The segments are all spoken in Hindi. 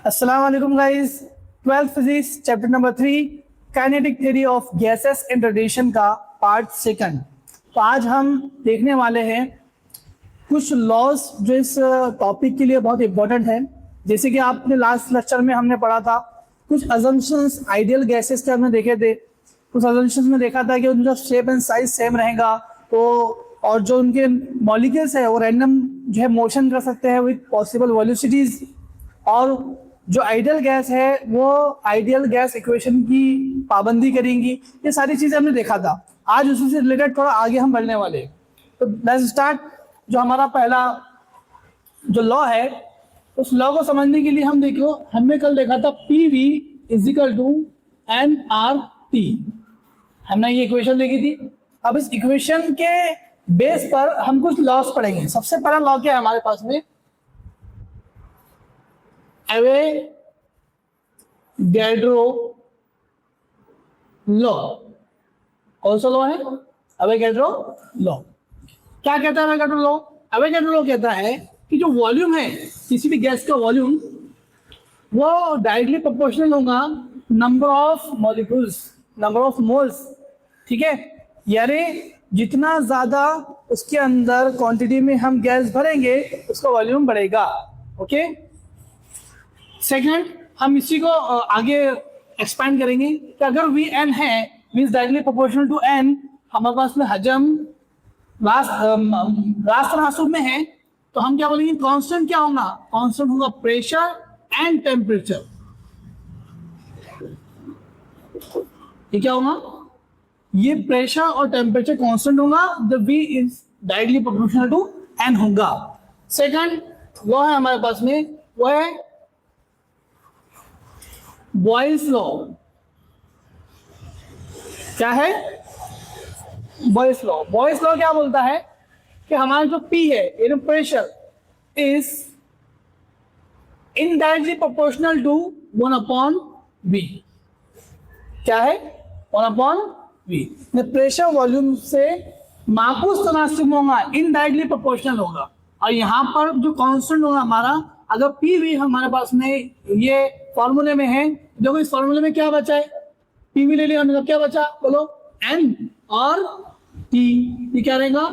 अस्सलाम वालेकुम guys. 12th physics chapter number 3 kinetic theory of gases and radiation का पार्ट सेकंड। तो आज हम देखने वाले हैं कुछ लॉज जो इस टॉपिक के लिए बहुत इंपॉर्टेंट है। जैसे कि आपने लास्ट लेक्चर में हमने पढ़ा था, कुछ अजम्पशंस आइडियल गैसेस के हमने देखे थे। कुछ अजम्पशंस में देखा था कि उनका शेप एंड साइज सेम रहेगा, तो और जो उनके मॉलिक्यूल्स है वो रैंडम जो है मोशन कर सकते हैं विद पॉसिबल वेलोसिटीज, और जो आइडियल गैस है वो आइडियल गैस इक्वेशन की पाबंदी करेंगी। ये सारी चीजें हमने देखा था। आज उसी से रिलेटेड थोड़ा आगे हम बढ़ने वाले हैं। तो लेट्स स्टार्ट। जो हमारा पहला जो लॉ है, उस लॉ को समझने के लिए हम देखो, हमने कल देखा था PV इजिकल टू nRT। हमने ये इक्वेशन देखी थी। अब इस इक्वेशन के बेस पर हम कुछ लॉस पढ़ेंगे। सबसे पहला लॉ क्या है हमारे पास में? Avogadro law. कौन सा लॉ है? Avogadro law. क्या कहता है एवोगैड्रो लॉ? एवोगैड्रो लॉ कहता है कि जो वॉल्यूम है किसी भी गैस का वॉल्यूम, वो डायरेक्टली प्रोपोर्शनल होगा number of molecules, number of moles. ठीक है, यानी जितना ज्यादा उसके अंदर क्वांटिटी में हम गैस भरेंगे उसका वॉल्यूम बढ़ेगा। ओके, सेकंड, हम इसी को आगे एक्सपैंड करेंगे कि अगर Vn है means directly proportional to n, हमारे पास में हजम रास्त तनासुब में है, तो हम क्या बोलेंगे? कांस्टेंट क्या होगा? कांस्टेंट होगा प्रेशर एंड टेम्परेचर। ये क्या होगा? ये प्रेशर और टेम्परेचर कांस्टेंट होगा जब V is directly proportional to n होगा। सेकंड लॉ है हमारे पास में, वो है बॉयल्स लॉ। क्या है? Boyle's law. बॉयल्स लॉ क्या बोलता है कि हमारा जो P है, यानी pressure, is indirectly proportional to 1/V। क्या है? 1/V। प्रेशर वॉल्यूम से माकूस तनासुब होगा, इनडायरेक्टली प्रोपोर्शनल होगा। और यहाँ पर जो कांस्टेंट होगा हमारा, अगर PV हमारे पास में ये फॉर्मूले में है, देखो इस फॉर्मूले में क्या बचा है? PV ले लिया हमने, तो क्या बचा? बोलो, N और T। ये क्या रहेगा?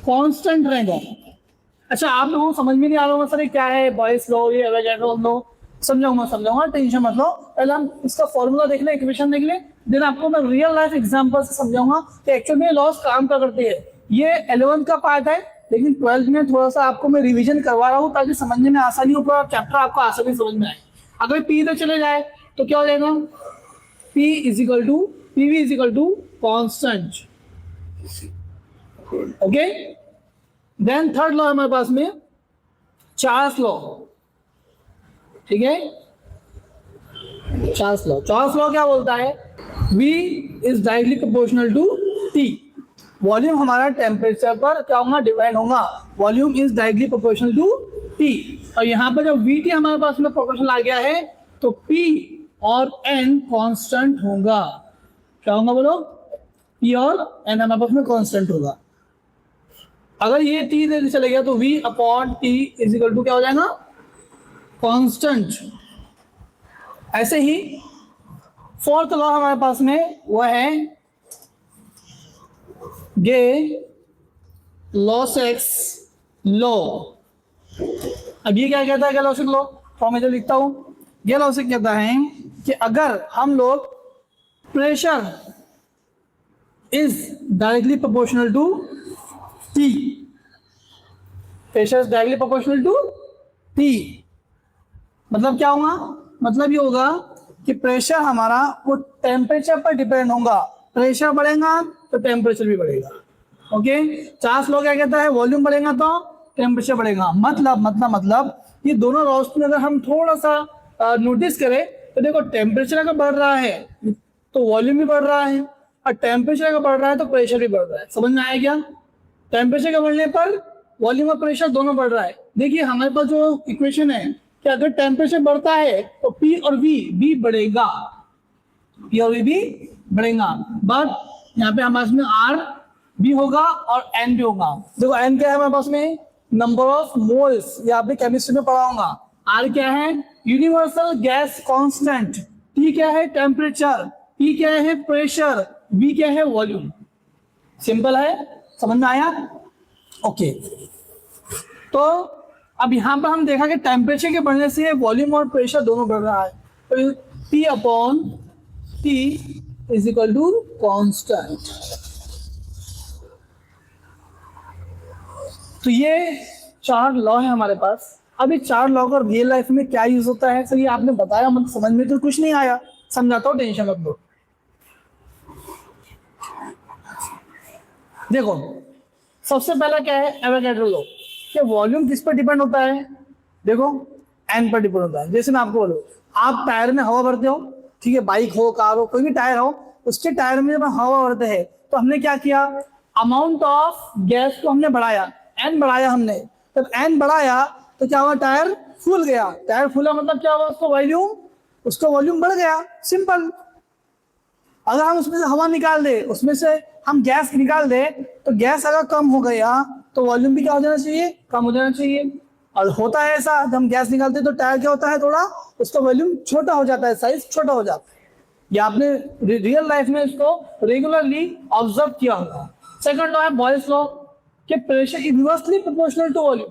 कांस्टेंट रहेगा। अच्छा, आप लोगों को समझ में नहीं आ रहा होगा सर ये क्या है बॉयल्स लॉ, ये एवोगैड्रो लॉ? समझाऊंगा, टेंशन मत लो। पहले हम इसका फॉर्मूला देख लें, इक्वेशन देख लें, देन आपको मैं रियल लाइफ एग्जांपल से समझाऊंगा कि एक्चुअली में लॉस काम क्या करती है। ये 11th का पार्ट है, लेकिन 12th में थोड़ा सा आपको मैं रिवीजन करवा रहा हूँ ताकि समझने में आसानी हो, पूरा चैप्टर आपको आसानी समझ में आए। अगर P इधर चले जाए तो क्या हो जाएगा? PV equal to constant. Okay, then third law हमारे पास में चार्ल्स लॉ। ठीक है, चार्ल्स लॉ क्या बोलता है? V is directly proportional to T। Volume हमारा टेम्परेचर पर क्या होगा? डिपेंड होगा। Volume is directly proportional to T। और यहाँ पर जब VT हमारे पास में प्रोपोर्शनल आ गया है, तो P और N कांस्टेंट होगा। क्या होगा बोलो? P और N हमारे पास में कांस्टेंट होगा। अगर ये T इधर चले गया तो V/T इजिकल टू क्या हो जाएगा? कांस्टेंट। ऐसे ही फोर्थ लॉ हमारे पास में वो है गे-लॉसेक्स लॉ। अब ये क्या कहता है गे-लॉसेक लॉ? फॉर्म में जो लिखता हूं, गे-लॉसेक कहता है कि अगर हम लोग pressure is directly proportional to T, pressure is directly proportional to T, मतलब क्या होगा? मतलब ये होगा कि प्रेशर हमारा वो टेम्परेचर पर डिपेंड होगा। प्रेशर बढ़ेगा तो टेम्परेचर भी बढ़ेगा। ओके, चार्ल्स लॉ क्या कहता है? वॉल्यूम बढ़ेगा तो टेम्परेचर बढ़ेगा। मतलब ये दोनों लॉज में अगर हम थोड़ा सा नोटिस करें तो देखो, टेम्परेचर अगर बढ़ रहा है तो वॉल्यूम भी बढ़ रहा है, और टेम्परेचर अगर बढ़ रहा है तो प्रेशर भी बढ़ रहा है। समझ में आया क्या? टेम्परेचर के बढ़ने पर वॉल्यूम और प्रेशर दोनों बढ़ रहा है। देखिए हमारे पास जो इक्वेशन है कि अगर टेम्परेचर बढ़ता है तो P और V भी बढ़ेगा, P और V भी बढ़ेगा। बट यहाँ पे हमारे पास में R भी होगा और N भी होगा। देखो N क्या है हमारे पास में? Number of moles. ये आपने केमिस्ट्री में पढ़ा होगा। आर क्या है, यूनिवर्सल गैस कांस्टेंट, टी क्या है, टेम्परेचर, पी क्या है, प्रेशर, वी क्या है, वॉल्यूम। सिंपल है, समझ में आया? ओके। तो अब यहाँ पर हम देखा कि टेम्परेचर के बढ़ने से वॉल्यूम और प्रेशर दोनों बढ़ रहा है, तो P upon T is equal to constant. तो ये 4 लॉ है हमारे पास। अब ये 4 लॉ का रियल लाइफ में क्या यूज होता है, सर ये आपने बताया, मतलब समझ में तो कुछ नहीं आया, समझाता हूँ, टेंशन मत लो। देखो सबसे पहला क्या है, एवोगैड्रो लॉ, कि वॉल्यूम किस पर डिपेंड होता है, देखो एन पर डिपेंड होता है। जैसे मैं आपको बोलूँ, आप टायर में हवा भरते हो, ठीक है, बाइक हो, कार हो, कोई भी टायर हो, उसके टायर में जब हम हवा भरते हैं तो हमने क्या किया, अमाउंट ऑफ गैस को हमने बढ़ाया, एन बढ़ाया हमने। जब एन बढ़ाया तो क्या हुआ, टायर फूल गया। टायर फूला मतलब क्या हुआ, उसका वॉल्यूम बढ़ गया, सिंपल। अगर हम उसमें से हवा निकाल दे, उसमें से हम गैस निकाल दे, तो गैस अगर कम हो गया तो वॉल्यूम भी क्या हो जाना चाहिए, कम हो जाना चाहिए। और होता है ऐसा, जब हम गैस निकालते हैं तो टायर क्या होता है, थोड़ा उसका वॉल्यूम छोटा हो जाता है, साइज छोटा हो जाता है। ये आपने रियल लाइफ में इसको रेगुलरली ऑब्जर्व किया होगा। सेकंड लॉ है बॉयल्स लॉ, कि pressure inversely proportional to volume.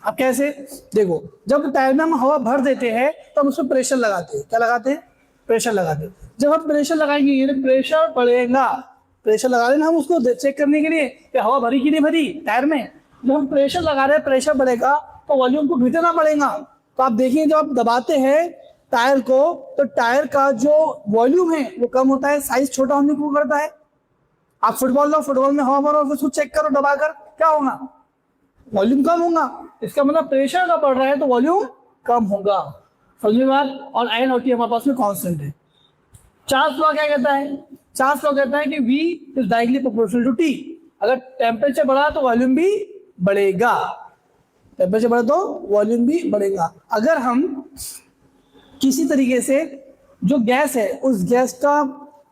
अब कैसे, देखो जब टायर में हम हवा भर देते हैं तब उसमें प्रेशर लगाते हैं, क्या लगाते हैं, प्रेशर लगाते हैं। जब हम प्रेशर लगाएंगे ये प्रेशर बढ़ेगा, प्रेशर लगा रहे हैं हम उसको चेक करने के लिए कि हवा भरी कि नहीं भरी टायर में। जब हम प्रेशर लगा रहे हैं, प्रेशर बढ़ेगा तो वॉल्यूम को घटाना पड़ेगा। तो आप देखिए जब आप दबाते हैं टायर को तो टायर का जो वॉल्यूम है वो कम होता है, साइज छोटा होने को करता है। आप फुटबॉल लो, फुटबॉल में हवा भरो, उसको चेक करो दबाकर, क्या होगा, वॉल्यूम कम होगा। इसका मतलब प्रेशर का बढ़ रहा है तो वॉल्यूम कम होगा, समझ में बात। और आयन होती है हमारे पास में कांस्टेंट है। चार्ल्स लॉ क्या कहता है, चार्ल्स लॉ कहता है कि V is directly proportional to T। अगर टेम्परेचर बढ़ा तो वॉल्यूम भी बढ़ेगा, टेम्परेचर बढ़ा तो वॉल्यूम भी बढ़ेगा। अगर हम किसी तरीके से जो गैस है उस गैस का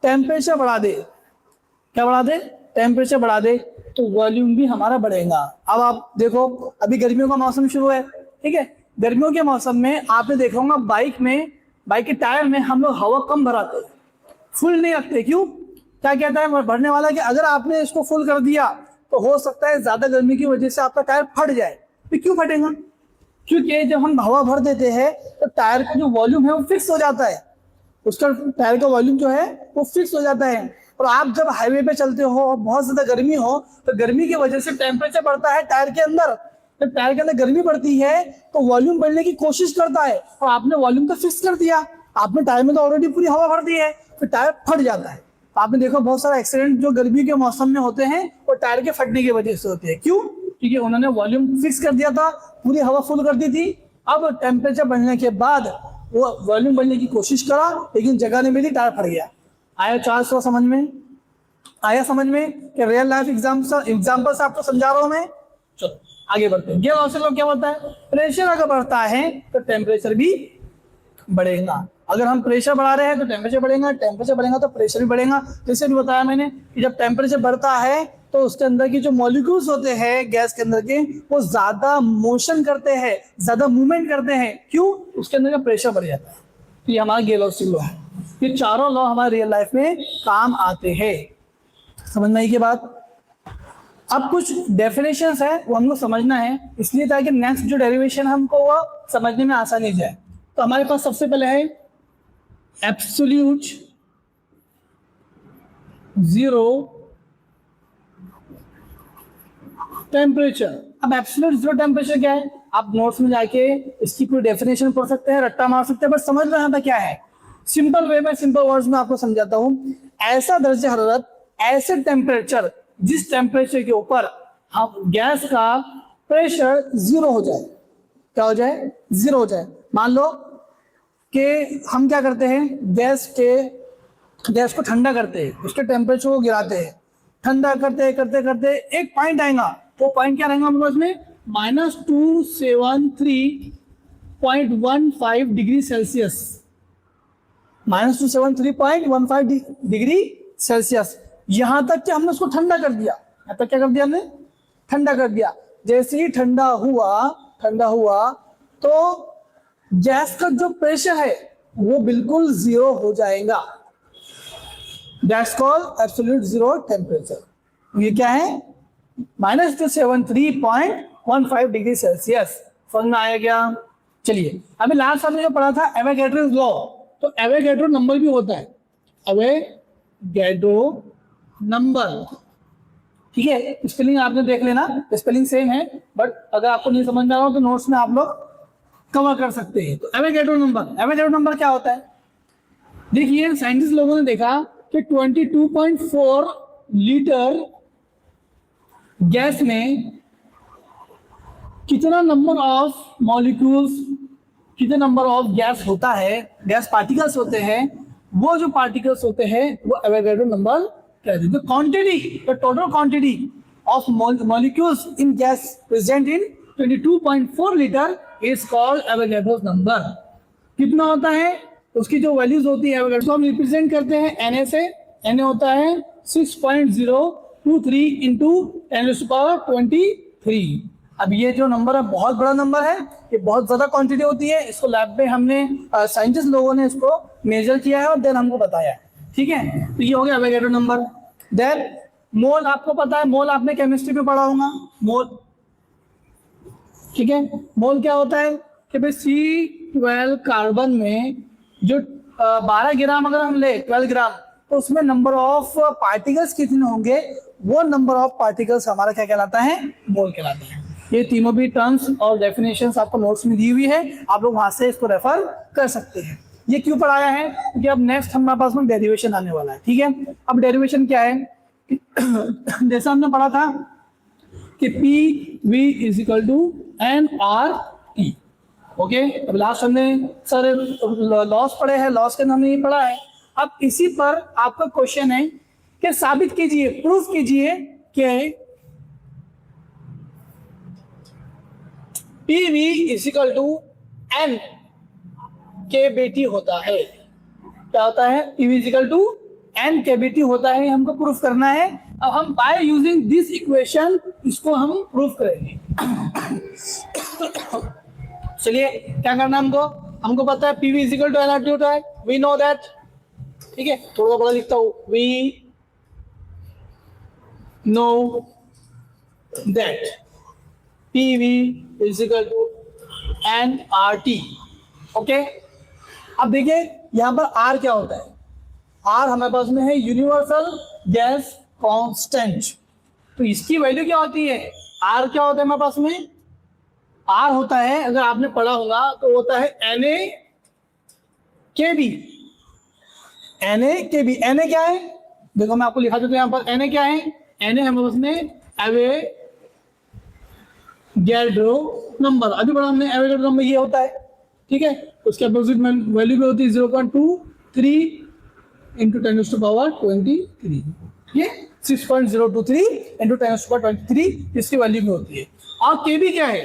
टेम्परेचर बढ़ा दे, क्या बढ़ा दे, टेम्परेचर बढ़ा दे, तो वॉल्यूम भी हमारा बढ़ेगा। अब आप देखो अभी गर्मियों का मौसम शुरू है, ठीक है, गर्मियों के मौसम में आपने देखा होगा बाइक के टायर में हम लोग हवा कम भराते हैं, फुल नहीं रखते। क्यों, क्या कहता है भरने वाला कि अगर आपने इसको फुल कर दिया तो हो सकता है ज्यादा गर्मी की वजह से आपका टायर फट जाए। तो क्यों फटेगा, क्योंकि जब हम हवा भर देते हैं तो टायर का जो वॉल्यूम है वो फिक्स हो जाता है, उसका टायर का वॉल्यूम जो है वो फिक्स हो जाता है। और आप जब हाईवे पे चलते हो और बहुत ज्यादा गर्मी हो तो गर्मी की वजह से टेम्परेचर बढ़ता है टायर के अंदर। जब टायर के अंदर गर्मी बढ़ती है तो वॉल्यूम बढ़ने की कोशिश करता है, और आपने वॉल्यूम तो फिक्स कर दिया, आपने टायर में तो ऑलरेडी पूरी हवा भर दी है, फिर टायर फट जाता है। आपने देखो बहुत सारा एक्सीडेंट जो गर्मी के मौसम में होते हैं वो टायर के फटने की वजह से होते हैं। क्यों, क्योंकि उन्होंने वॉल्यूम फिक्स कर दिया था, पूरी हवा फुल कर दी थी। अब टेम्परेचर बढ़ने के बाद वो वॉल्यूम बढ़ने की कोशिश करा लेकिन जगह नहीं मिली, टायर फट गया। आया चार्ल्स लॉ समझ में, आया समझ में कि रियल लाइफ एग्जाम्पल से आपको समझा रहा हूं मैं। चलो आगे बढ़ते हैं। गैस लॉ क्या होता है, प्रेशर अगर बढ़ता है तो टेम्परेचर भी बढ़ेगा। अगर हम प्रेशर बढ़ा रहे हैं तो टेम्परेचर बढ़ेगा, टेम्परेचर बढ़ेगा तो प्रेशर भी बढ़ेगा। जैसे भी बताया मैंने कि जब टेम्परेचर बढ़ता है तो उसके अंदर की जो मॉलिक्यूल्स होते हैं गैस के अंदर के वो ज्यादा मोशन करते हैं, ज्यादा मूवमेंट करते हैं। क्यों, उसके अंदर का प्रेशर बढ़ जाता है। तो ये हमारा गैस लॉ है। ये चारों लॉ हमारे रियल लाइफ में काम आते हैं, समझ में आई की बात। अब कुछ डेफिनेशंस है वो हमको समझना है, इसलिए ताकि नेक्स्ट जो डेरिवेशन हमको वो समझने में आसानी जाए। तो हमारे पास सबसे पहले है एब्सोल्यूट जीरो टेम्परेचर। अब एब्सोल्यूट जीरो टेम्परेचर क्या है, आप नोट्स में जाके इसकी पूरी डेफिनेशन पढ़ सकते हैं, रट्टा मार सकते हैं, बस समझ में आता क्या है। सिंपल वे में, सिंपल वर्ड्स में आपको समझाता हूं। ऐसा दर्जे हरारत, ऐसे टेम्परेचर जिस टेम्परेचर के ऊपर हम गैस का प्रेशर जीरो हो जाए। क्या हो जाए, जीरो हो जाए। मान लो कि हम क्या करते हैं, गैस को ठंडा करते हैं, उसके टेम्परेचर को गिराते हैं, ठंडा करते करते करते एक पॉइंट आएगा। वो पॉइंट क्या रहेगा हमारे पास में, -273.15 डिग्री सेल्सियस, -273.15 डिग्री सेल्सियस। यहां तक कि हमने उसको ठंडा कर दिया। यहां तक क्या कर दिया हमने, ठंडा कर दिया। जैसे ही ठंडा हुआ तो गैस का जो प्रेशर है वो बिल्कुल जीरो हो जाएगा। That's called absolute zero temperature. ये क्या है? -273.15 डिग्री सेल्सियस। समझ में आया क्या? चलिए, अभी लास्ट हमने जो पढ़ा था एवोगैड्रोस लॉ, तो एवोगैड्रो नंबर भी होता है, एवोगैड्रो नंबर। ठीक है, स्पेलिंग आपने देख लेना, स्पेलिंग सेम है, बट अगर आपको नहीं समझ में आ रहा हो तो नोट्स में आप लोग कवर कर सकते हैं। तो एवोगैड्रो नंबर क्या होता है? देखिए, साइंटिस्ट लोगों ने देखा कि 22.4 लीटर गैस में कितना नंबर ऑफ मॉलिक्यूल्स, कितना नंबर ऑफ गैस होता है, गैस पार्टिकल्स होते हैं, वो जो पार्टिकल्स होते हैं वो एवोगैड्रो नंबर कहते हैं। Quantity, the total quantity of molecules in gas present in 22.4 litre is called Avogadro number. कितना होता है? उसकी जो वैल्यूज होती है एवोगैड्रो, हम रिप्रेजेंट करते हैं Na से। Na होता है 6.023 इंटू 10⁻23। अब ये जो नंबर है बहुत बड़ा नंबर है, ये बहुत ज्यादा क्वांटिटी होती है। इसको लैब में हमने साइंटिस्ट लोगों ने इसको मेजर किया है और देन हमको बताया है। ठीक है, तो ये हो गया एवोगैड्रो नंबर। देन मोल, आपको पता है, मोल आपने केमिस्ट्री में पढ़ा होगा, मोल। ठीक है, मोल क्या होता है कि भाई C12 कार्बन में जो 12 ग्राम अगर हम ले, 12 ग्राम, तो उसमें नंबर ऑफ पार्टिकल्स कितने होंगे, वो नंबर ऑफ पार्टिकल्स हमारा क्या कहलाता है? मोल कहलाता है। ये तीनों भी टर्म्स और डेफिनेशंस आपको नोट्स में दी हुई है, आप लोग वहां से इसको रेफर कर सकते हैं। ये क्यों पढ़ाया है? क्योंकि अब नेक्स्ट हमारे पास में डेरिवेशन आने वाला है। ठीक है, अब डेरिवेशन क्या है? जैसा हमने पढ़ा था कि PV is equal to nRT। Okay, अब लास्ट हमने सर लॉस पढ़े हैं, लॉस के हमने ये पढ़ा है। अब इसी पर आपका क्वेश्चन है कि साबित कीजिए, प्रूफ कीजिए कि PV is equal to N KBT होता है। क्या होता है? PV is equal to N KBT होता है, हमको प्रूफ करना है। अब हम बाय यूजिंग दिस इक्वेशन इसको हम प्रूफ करेंगे। चलिए, क्या करना है हमको पता है PV is equal to nRT होता है, वी नो दैट। ठीक है, थोड़ा बड़ा लिखता हूं, we know that PV is equal to nRT। Okay, अब देखिए यहां पर R क्या होता है? R हमारे पास में है यूनिवर्सल गैस कांस्टेंट। तो इसकी वैल्यू क्या होती है? R क्या होता है हमारे पास में? R होता है, अगर आपने पढ़ा होगा तो होता है NaKB। NaKB, Na क्या है? देखो मैं आपको लिखा देता हूं यहाँ पर। Na क्या है? Na हमारे पास में एवोगैड्रो नंबर, अभी बड़ा हमने एवोगैड्रो नंबर ये होता है। ठीक है, उसके अपोजिट में वैल्यू भी होती है 0.23 इंटू 10⁻23। ये 6.023 इंटू 10⁻23 इसकी वैल्यू भी होती है। और केबी क्या है?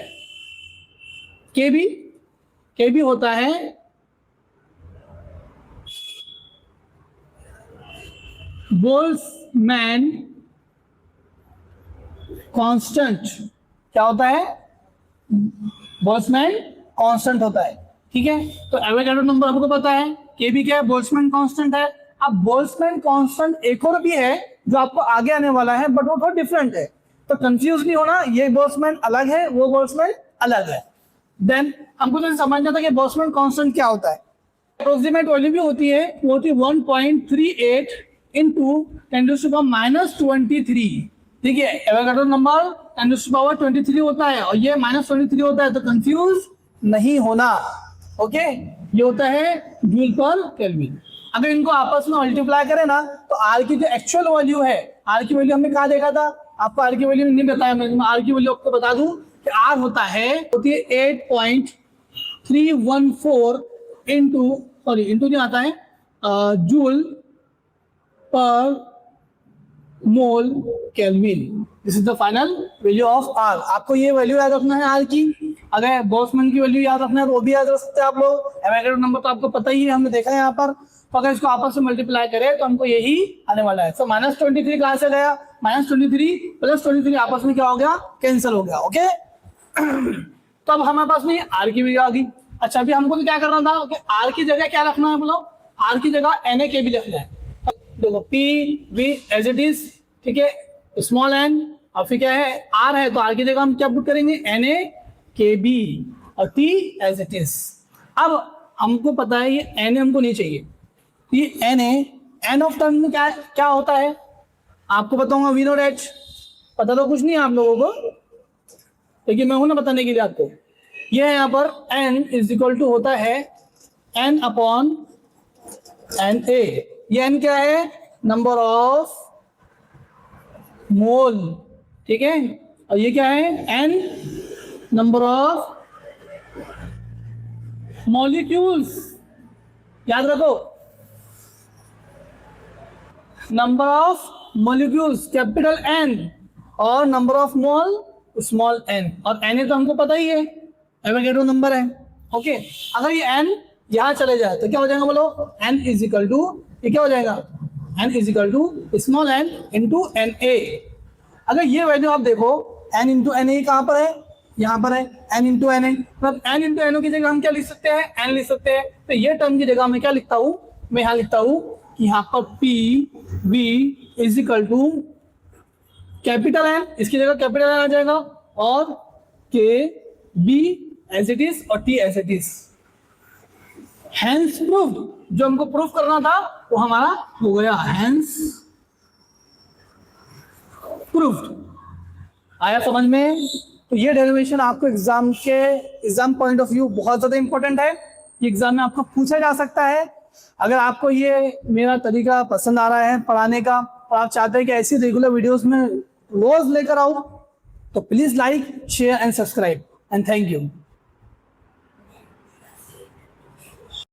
केबी होता है बोल्ट्जमैन कांस्टेंट। क्या होता है? बोल्ट्जमैन कांस्टेंट होता है। ठीक है, तो एवोगैड्रो नंबर हमको पता है, केबी क्या है? बोल्ट्जमैन कांस्टेंट है। अब बोल्ट्जमैन कांस्टेंट एक और भी है जो आपको आगे आने वाला है, बट वो थोड़ा डिफरेंट है, तो कंफ्यूज नहीं होना। ये बोल्ट्जमैन अलग है, वो बोल्ट्जमैन अलग है। देन हमको तो समझना था कि बोल्ट्जमैन कांस्टेंट क्या होता है। अप्रोक्सीमेट वैल्यू भी होती है, वो होती है 1.38 इंटू 10⁻23। देखिए, एवोगैड्रो नंबर 10⁻23 होता है और ये -23 होता है, तो कंफ्यूज नहीं होना। ओके, ये होता है जूल पर केल्विन। अगर इनको आपस में मल्टीप्लाई करें ना, तो आर की जो एक्चुअल वैल्यू है, आर की वैल्यू हमने कहा देखा था, आपको आर की वैल्यू नहीं बताया, मैं आर की वैल्यू आपको बता दूं कि आर होती है 8.314 इंटू जो आता है जूल पर mole kelvin. This is the final value of R. आपको ये वैल्यू याद रखना है आर की। अगर बोल्ट्जमैन की वैल्यू याद रखना है तो वो भी याद रख सकते हैं आप लोग। एवोगैड्रो नंबर तो आपको पता ही है, हमने देखा है यहाँ पर। तो अगर इसको आपस में मल्टीप्लाई करें तो हमको यही आने वाला है। तो -23 कहाँ से गया? -23 + 23 आपस में क्या हो गया? कैंसिल हो गया। ओके, तो अब हमारे पास में आर की वैल्यू आ गई। अच्छा अभी हमको क्या करना था कि आर की जगह क्या रखना है, बोलो आर की जगह NaKB लिखना है। देखो P V as it is, ठीक है, स्मॉल एन, और फिर क्या है आर है तो आर की जगह हम क्या पुट करेंगे NaKB और टी एज इट इज। अब हमको पता है ये Na हमको नहीं चाहिए, ये एन ऑफ टर्म में क्या क्या होता है आपको बताऊंगा, वी नोट एच, पता तो कुछ नहीं है आप लोगों को, लेकिन मैं हूं ना बताने के लिए आपको। ये है यहाँ पर n इज इक्वल टू होता है n अपॉन Na। ये n क्या है, नंबर ऑफ मोल, ठीक है, और ये क्या है n नंबर ऑफ मॉलिक्यूल्स, याद रखो number of molecules capital N और number of mole small n, और Na तो हमको पता ही है एवोगैड्रो नंबर है। ओके, अगर ये n यहाँ चले जाए तो क्या हो जाएगा, बोलो n इज इक्वल टू, ये क्या हो जाएगा n is equal to small n into Na। अगर ये वैल्यू आप देखो n इंटू Na कहाँ पर है, यहाँ पर है n इंटू Na, मतलब n इंटू NO की जगह हम क्या लिख सकते हैं, n लिख सकते हैं। तो ये टर्म की जगह मैं क्या लिखता हूँ, मैं यहाँ लिखता हूँ कि यहाँ पर P V is equal to capital N, इसकी जगह कैपिटल N आ जाएगा, और K B as it is और T as it is. Hence proof, जो हमको प्रूफ करना था वो हमारा हो गया, हैंस प्रूफ। आया समझ में? तो ये डेरिवेशन आपको एग्जाम पॉइंट ऑफ व्यू बहुत ज्यादा इंपॉर्टेंट है, ये एग्जाम में आपको पूछा जा सकता है। अगर आपको ये मेरा तरीका पसंद आ रहा है पढ़ाने का और आप चाहते हैं कि ऐसी रेगुलर वीडियोस में रोज लेकर आऊं, तो please like share and subscribe and thank you.